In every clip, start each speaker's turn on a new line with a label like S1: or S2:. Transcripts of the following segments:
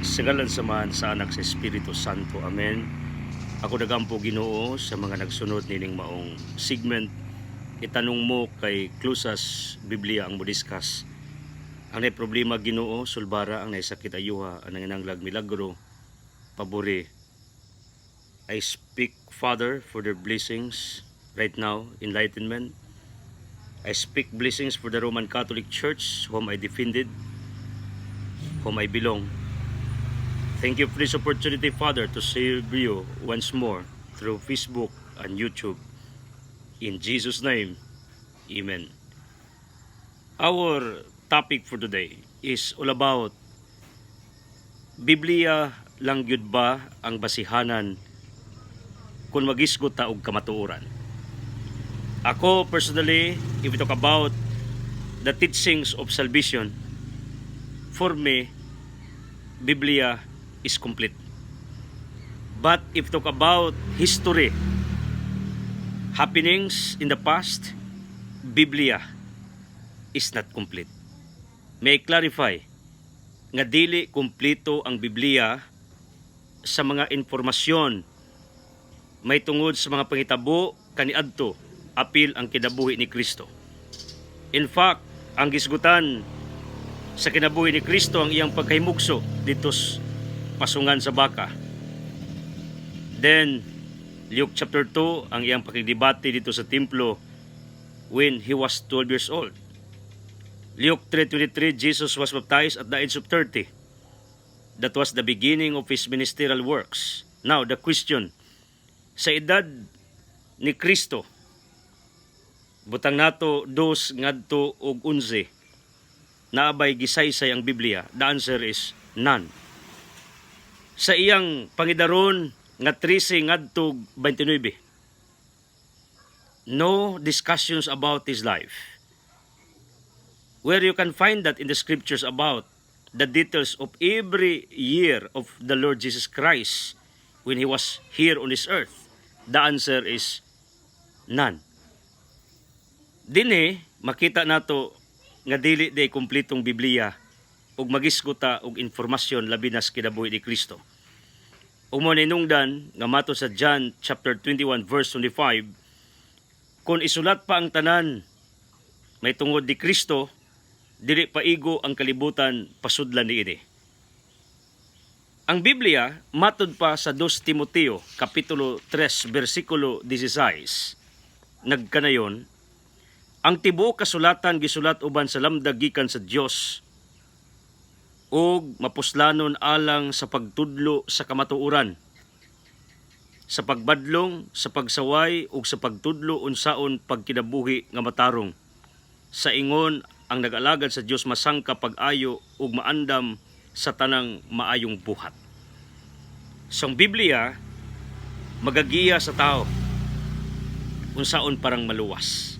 S1: Sa ngalan samahan sa anak sa Espiritu Santo. Amen. Ako dagampo Ginoo sa mga nagsunod nining maong segment. Itanong mo kay Clusas Biblia ang modiskas. Ang nay problema Ginoo, sulbara ang naisakit ayuha, ang nanginanglag milagro, pabori. I speak, Father, for their blessings right now, enlightenment. I speak blessings for the Roman Catholic Church, whom I defended, whom I belong. Thank you for this opportunity, Father, to serve you once more through Facebook and YouTube. In Jesus' name, Amen. Our topic for today is all about Biblia lang gyud ba ang basihanan kung magisgot ta og kamatuoran. Ako personally, if we talk about the teachings of salvation, for me, Biblia is complete. But if talk about history, happenings in the past, Biblia is not complete. May I clarify nga dili kumpleto ang Biblia sa mga informasyon may tungod sa mga pangitabo kaniadto apil ang kinabuhi ni Kristo. In fact, ang gisgutan sa kinabuhi ni Kristo ang iyang pagkahimugso dito pasungan sa baka. Then, Luke chapter 2, ang iyang pakigdebate dito sa templo when he was 12 years old. Luke 3:23, Jesus was baptized at the age of 30. That was the beginning of his ministerial works. Now, the question, sa edad ni Kristo, butang nato 2 ngadto og 11, naabay gisaysay ang Biblia? The answer is none. Sa iyang pangidaron nga 13 ngadto 29, no discussions about his life. Where you can find that in the scriptures about the details of every year of the Lord Jesus Christ when he was here on this earth? The answer is none. Dinhi makita nato nga dili day kumpletong Biblia ug magisguta og informasyon labi na sa kinabuhi ni Kristo. Ug mo ninungdan nga mato sa John chapter 21 verse 25, kung isulat pa ang tanan may tungod ni Kristo, dili paigo ang kalibutan pasudlan niini. Ang Biblia matud pa sa 2 Timoteo kapitulo 3 bersikulo 16 nagkanayon, ang tibuok kasulatan gisulat uban sa lamdag gikan sa Dios ug mapuslanon alang sa pagtudlo sa kamatuoran, sa pagbadlong, sa pagsaway ug sa pagtudlo unsaon pagkinabuhi nga matarong, sa ingon ang nag-alagad sa Dios masangka pag-ayo ug maandam sa tanang maayong buhat. So ang Biblia magagiya sa tao unsaon parang maluwas.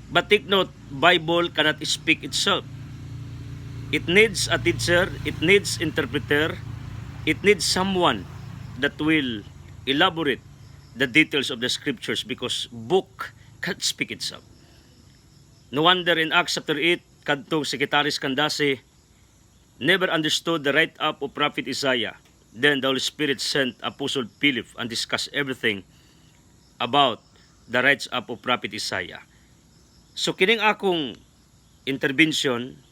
S1: But take note, Bible cannot speak itself. It needs a teacher, it needs interpreter, it needs someone that will elaborate the details of the scriptures because book can't speak itself. No wonder in Acts chapter 8, kadtong Secretaris Candace never understood the write-up of Prophet Isaiah. Then the Holy Spirit sent Apostle Philip and discussed everything about the write-up of Prophet Isaiah. So kining akong intervention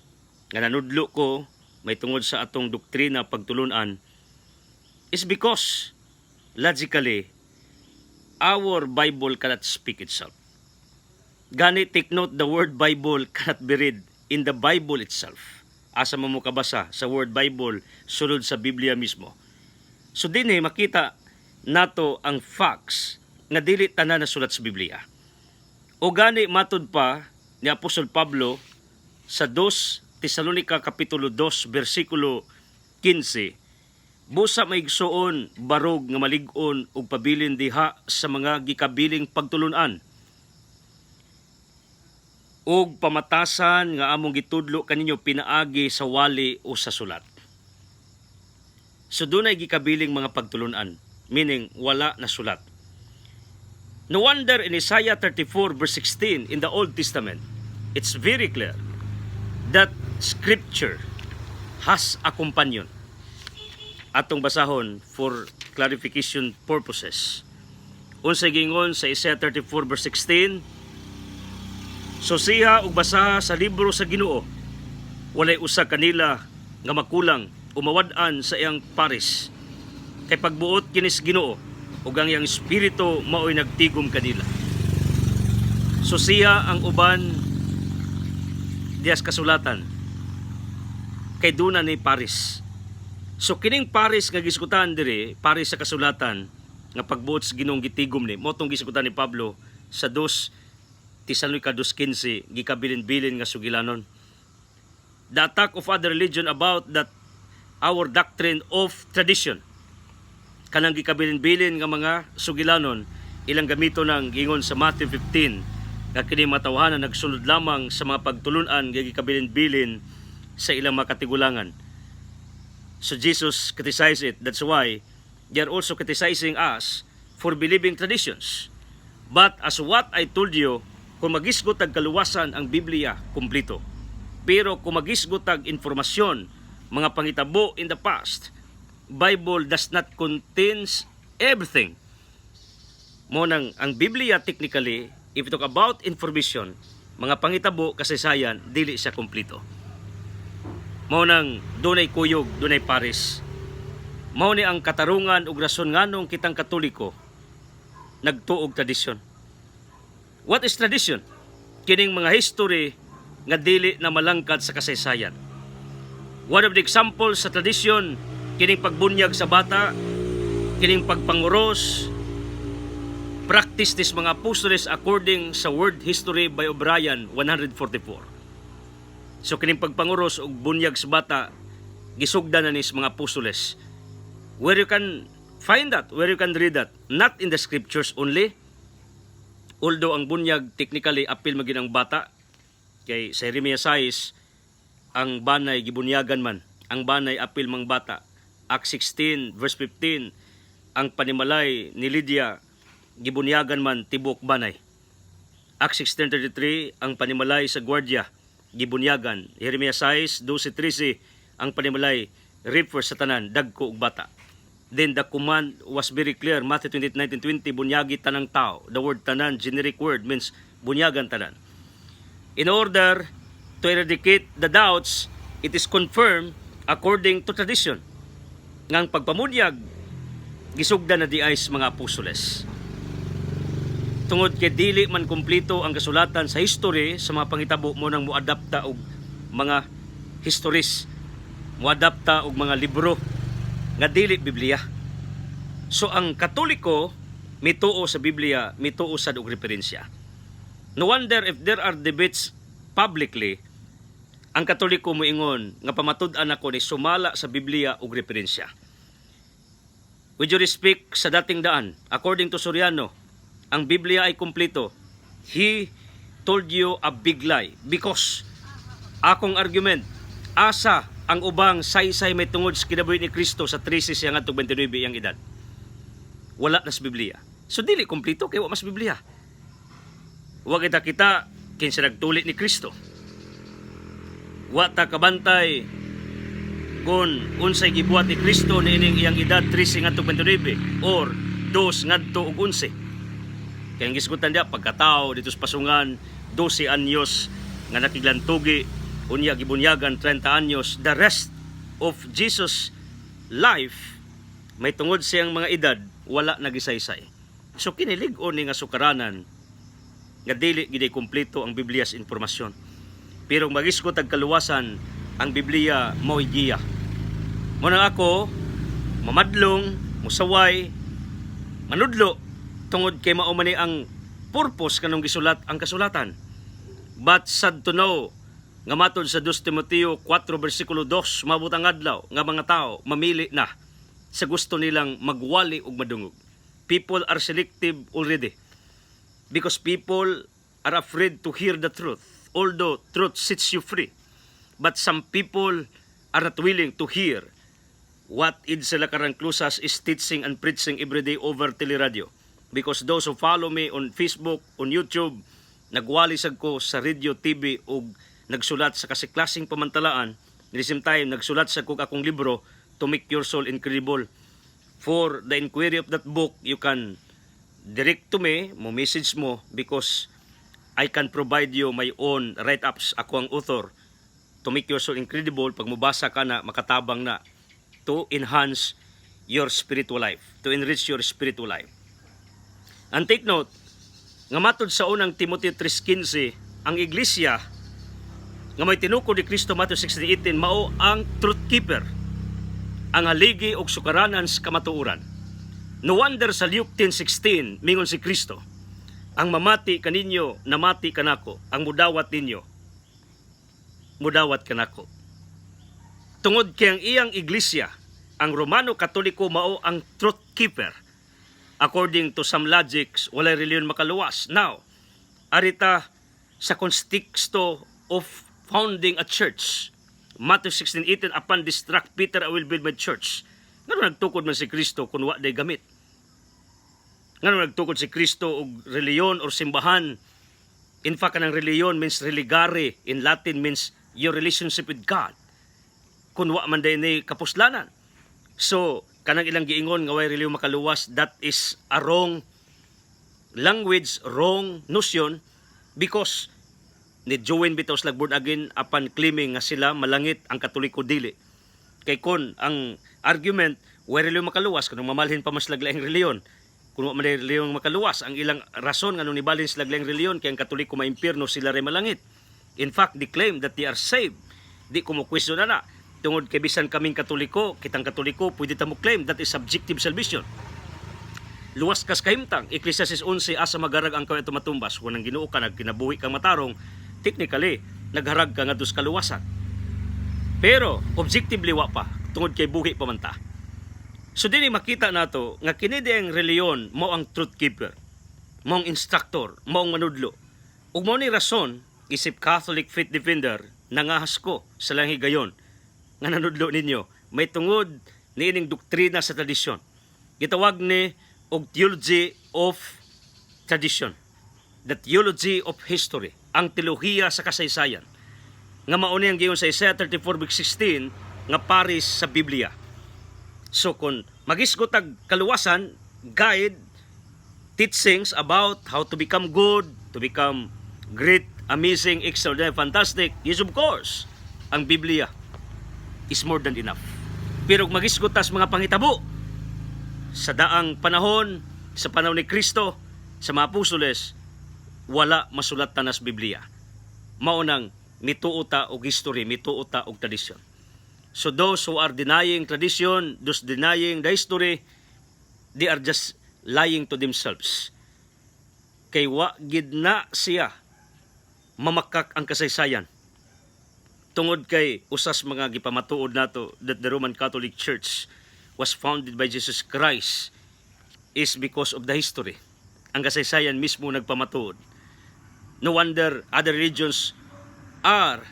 S1: nga nanudlo ko may tungod sa atong doktrina pagtulunan is because logically our Bible cannot speak itself. Gani, take note, the word Bible cannot be read in the Bible itself. Asa mo kabasa sa word Bible sulod sa Biblia mismo. So dinhi makita nato ang facts nga dili tanan nasulat sa Biblia. O gani matud pa ni Apostol Pablo sa 2 Tesalonica kapitulo 2 bersikulo 15, busa maigsuon barog nga malig-on ug pabilin diha sa mga gikabiling pagtulunan ug pamatasan nga among gitudlo kaninyo pinaagi sa wali o sa sulat. So dunay gikabiling mga pagtulunan, meaning wala na sulat. No wonder in Isaiah 34 verse 16 in the Old Testament, it's very clear that Scripture has a companion. atong basahon for clarification purposes. Unsay gingon sa Isaiah 34 verse 16, susiha ug basaha sa libro sa Ginoo, walay usa kanila nga makulang umawad-an sa iyang paris. Kay pagbuot kinis Ginoo ug ang iyang espiritu mao'y nagtigom kanila. Susiha ang uban diyas kasulatan kay duna ni paris. So kining paris nga gisgutan diri, paris sa kasulatan nga pagbuot sa Ginoong gitigom ni, motong gisgutan ni Pablo sa 2 Tesalonica 2:15 gikabilin-bilin nga sugilanon. The attack of other religion about that our doctrine of tradition. Kanang gikabilin-bilin nga mga sugilanon ilang gamito ng gingon sa Matthew 15 nga kini matawhanan nagsulod lamang sa mga pagtulun-an nga gikabilin-bilin sa ilang mga katigulangan. So Jesus criticized it. That's why they are also criticizing us for believing traditions. But as what I told you, kung magisgot tag kaluwasan ang Biblia, kumplito. Pero kung magisgot tag informasyon, mga pangitabo in the past, Bible does not contains everything. Monang ang Biblia technically, if you talk about information, mga pangitabo, kasaysayan, dili siya kumplito. Mao nang dunay kuyog, dunay paris. Mao ni ang katarungan ug rason nganong kitang Katoliko nagtuog tradisyon. What is tradition? Kining mga history nga dili na malangkad sa kasaysayan. One of the examples sa tradisyon, kining pagbunyag sa bata, kining pagpanguros, practice tis mga apostoles according sa World History by O'Brien 144. So kining pagpanguros og bunyag sa bata gisugdan na nis mga apostoles. Where you can find that, where you can read that, not in the scriptures only. Although ang bunyag technically apil magin ang bata, kay sa Jeremiah 6 ang banay gibunyagan man, ang banay apil mang bata. Acts 16 verse 15 ang panimalay ni Lydia gibunyagan man tibok banay. Acts 16:33 ang panimalay sa gwardiya gibunyagan. Jeremiah 6 12:13 ang panimalay refer sa tanan dagko ug bata. Then the command was very clear. Matthew 28:19-20 bunyagi tanang tao. The word tanan, generic word, means bunyagan tanan. In order to eradicate the doubts, it is confirmed according to tradition ngang pagpamunyag gisugdan na di ay mga apostoles. Tungod kay dili man kumplito ang kasulatan sa history sa mga pangitabo mo nang moadapta og mga histories, moadapta og mga libro nga dili Biblia. So ang Katoliko mituo sa Biblia, mituo sad og referensya. No wonder if there are debates publicly, ang Katoliko moingon nga pamatud-an ako ni sumala sa Biblia og referensya. With you respect sa dating daan, according to Soriano, ang Biblia ay kumplito. He told you a big lie because akong argument, asa ang ubang saysay may tungod sa kinabuhi ni Kristo sa 13 siya ngadto 29 iyang edad. Wala na sa Biblia. So dili kumplito kay wa mas Biblia. Wa kita kinsa nagtuli ni Kristo. Wa ta kabantay kung unsay gibuhat ni Kristo niining iyang edad 13 ngadto 29 or 2 ngadto ug 11. Kaya ang gisgutan diya, pagkatao dito sa pasungan, 12 anyos nga nakiglantugi, unya gibunyagan 30 anyos. The rest of Jesus' life, may tungod siyang mga edad, wala nagisaysay. So kinilig-on ni nga sukaranan, nga dili gid kompleto ang Biblia sa impormasyon. Pero magisgot ang kaluwasan, ang Biblia mao'y giya. Muna ako, mamadlong, musaway, manudlo, tungod kay mao man ni ang purpose kanong gisulat ang kasulatan. But sad to know nga matod sa 2 Timoteo 4 versikulo 2 maabot ang adlaw nga mga tao mamili na sa gusto nilang magwali ug madungog. People are selective already because people are afraid to hear the truth, although truth sets you free. But some people are not willing to hear what Edsel Carranclusas is teaching and preaching every day over teleradio. Because those who follow me on Facebook, on YouTube, nagwalisag ko sa radio, TV o nagsulat sa kasiklasing pamantalaan, at the same time nagsulat sa kong akong libro to make your soul incredible. For the inquiry of that book, you can direct to me, mo message mo, because I can provide you my own write-ups. Ako ang author. To make your soul incredible, pag mubasa ka na, makatabang na, to enhance your spiritual life, to enrich your spiritual life. And take note, nga matod sa unang Timothy 3:15, ang iglesia nga may tinukod ni Kristo, Matthew 16:18, mao ang truth keeper, ang haligi og sukaranan sa kamatuoran. No wonder sa Luke 10:16 mingon si Kristo, ang mamati kaninyo, namati kanako, ang mudawat ninyo, mudawat kanako. Tungod kay ang iyang iglesia, ang Romano Katoliko mao ang truth keeper. According to some logics, walay reliyon makaluwas. Now, arita sa konteksto of founding a church. Matthew 16:18, upon this rock Peter I will build my church. Ngano nagtukod man si Kristo kung wa day gamit? Ngano nagtukod si Kristo og reliyon or simbahan? In fact, kanang reliyon means religare. In Latin means your relationship with God. Kung wa man day ni kapuslanan. So, kanang ilang giingon nga way reliyon makaluwas, that is a wrong language, wrong notion, because ni join bitaw sila born again upon claiming nga sila malangit ang Katoliko dili. Kay kun ang argument way reliyon makaluwas kanang mamalhin pa mas laglaing reliyon, kun wa man reliyon makaluwas, ang ilang rason nga nung nibalhin sila laglaing reliyon kay ang Katoliko maimpierno, sila ray malangit. In fact, they claim that they are saved. Di ko mo question na tungod kay bisan kaming Katoliko, kitang Katoliko, pwede ta mo claim that is subjective salvation. Luwas kas kahimtang, Ecclesiastes 11, asa magarag ang kayo matumbas, kung nang Ginoo ka, nagkinabuhi kang matarong, technically, nagharag ka nga dos kaluwasan. Pero, objectively wa pa, tungod kay buhi pa man ta. So, dini makita nato nga kini ang reliyon, mo ang truth keeper, mo ang instructor, mo ang manudlo. Ug mo ni rason, isip Catholic faith defender, nangahas ko sa lang higayon, nga nanudlo ninyo, may tungod niining doktrina sa tradisyon. Gitawag ni og theology of tradition, the theology of history, ang teolohiya sa kasaysayan. Nga mauni ang giyon sa Isaiah 34:16 nga paris sa Biblia. So kung magisgot ag kaluwasan, guide, teachings about how to become good, to become great, amazing, extraordinary, fantastic, yes of course, ang Biblia is more than enough. Pero magisgot tas mga pangitabo sa daang panahon, sa panahon ni Kristo, sa mga apostoles, wala masulat tanas Biblia. Maunang mituota og history, mituota og tradisyon. So those who are denying tradition, those denying the history, they are just lying to themselves. Kay wa gid na siya mamakak ang kasaysayan. Tungod kay usas mga gipamatuod nato that the Roman Catholic Church was founded by Jesus Christ is because of the history. Ang kasaysayan mismo nagpamatuod. No wonder other religions are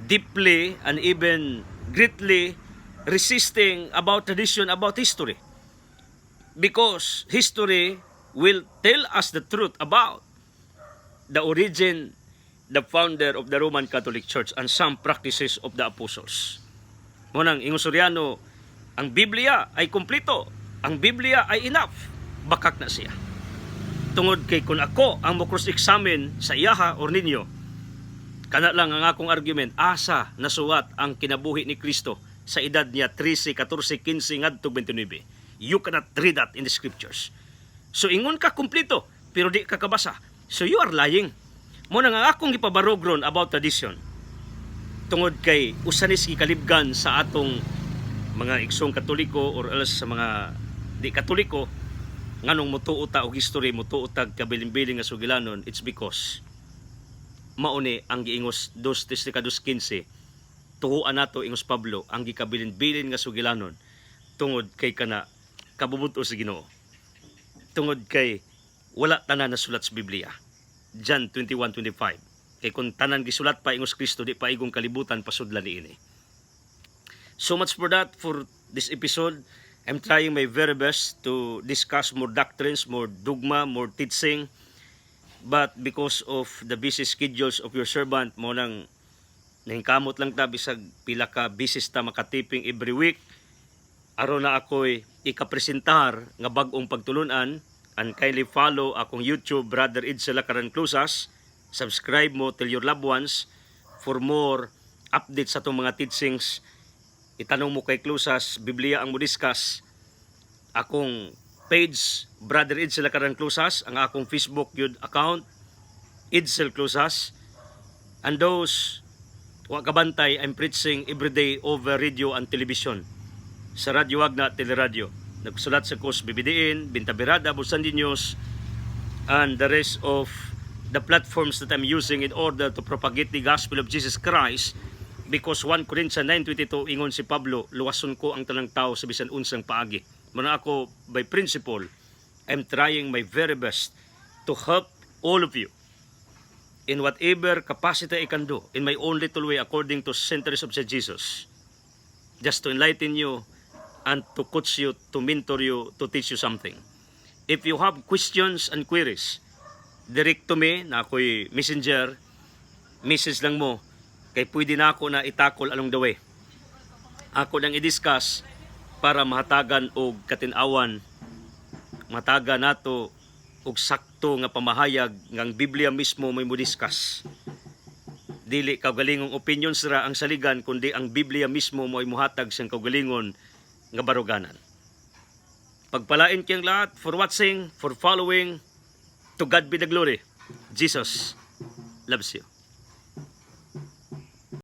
S1: deeply and even greatly resisting about tradition, about history. Because history will tell us the truth about the origin, the founder of the Roman Catholic Church, and some practices of the apostles. Munang ingon Soriano, ang Biblia ay kompleto, ang Biblia ay enough, bakak na siya. Tungod kay kung ako ang mo cross-examine sa iyaha or ninyo, kana lang ang akong argument, asa nasuwat ang kinabuhi ni Kristo sa edad niya 13, 14, 15 ngadto 29. You cannot read that in the scriptures. So ingon ka kompleto pero di ka kabasa. So you are lying. Mo nang akong gipabarogron about tradition. Tungod kay usanis gikalibgan sa atong mga igsong Katoliko or else sa mga di Katoliko nganong mutuota og history, mutuota kabilin-biling nga sugilanon, it's because mauni ang giingos 2:15 tuhuan nato ingos Pablo ang gikabilin-bilin nga sugilanon tungod kay kana kabubut-o sa Ginoo, tungod kay wala tanan na sulat sa Biblia. John 21:25, kay kung tanan gisulat pa ingos Kristo, di pa igong kalibutan pasudlan niini. So much for that for this episode. I'm trying my very best to discuss more doctrines, more dogma, more teaching. But because of the busy schedules of your servant, mo nang nahingkamot lang ta bisag pila ka bisis ta makatiping every week. aron na ako'y ikapresentar nga bag-ong pagtulunan. And kindly follow akong YouTube, Brother Edsel Lakaran Clusas. Subscribe mo, tell your loved ones for more updates sa itong mga teachings. Itanong mo kay Clusas, Biblia ang mudiskas. Akong page, Brother Edsel Lakaran Clusas. Ang akong Facebook yun account, Edsel Clusas. And those wa kabantay, I'm preaching everyday over radio and television. Sa Radyo Wagna, Teleradio. Nagsulat sa Kos BBDN, Bintabirada, Bulsandi News, and the rest of the platforms that I'm using in order to propagate the gospel of Jesus Christ. Because 1 Corinthians 9:22 ingon si Pablo, luwason ko ang tanang tao sa bisan unsang paagi. Muna ako, by principle, I'm trying my very best to help all of you in whatever capacity I can do in my own little way according to centuries of Jesus. Just to enlighten you and to coach you, to mentor you, to teach you something. If you have questions and queries, direct to me, na ako'y messenger, message lang mo, kay pwede na ako na itakol along the way. Ako nang i-discuss para mahatagan og katinawan, mahatagan nato og sakto nga pamahayag ngang Biblia mismo may mudiskas. Dili kaugalingong opinion sira ang saligan, kundi ang Biblia mismo mo ay muhatag siyang kaugalingon nga baruganan. Pagpalain kayong lahat for watching, for following. To God be the glory. Jesus loves you.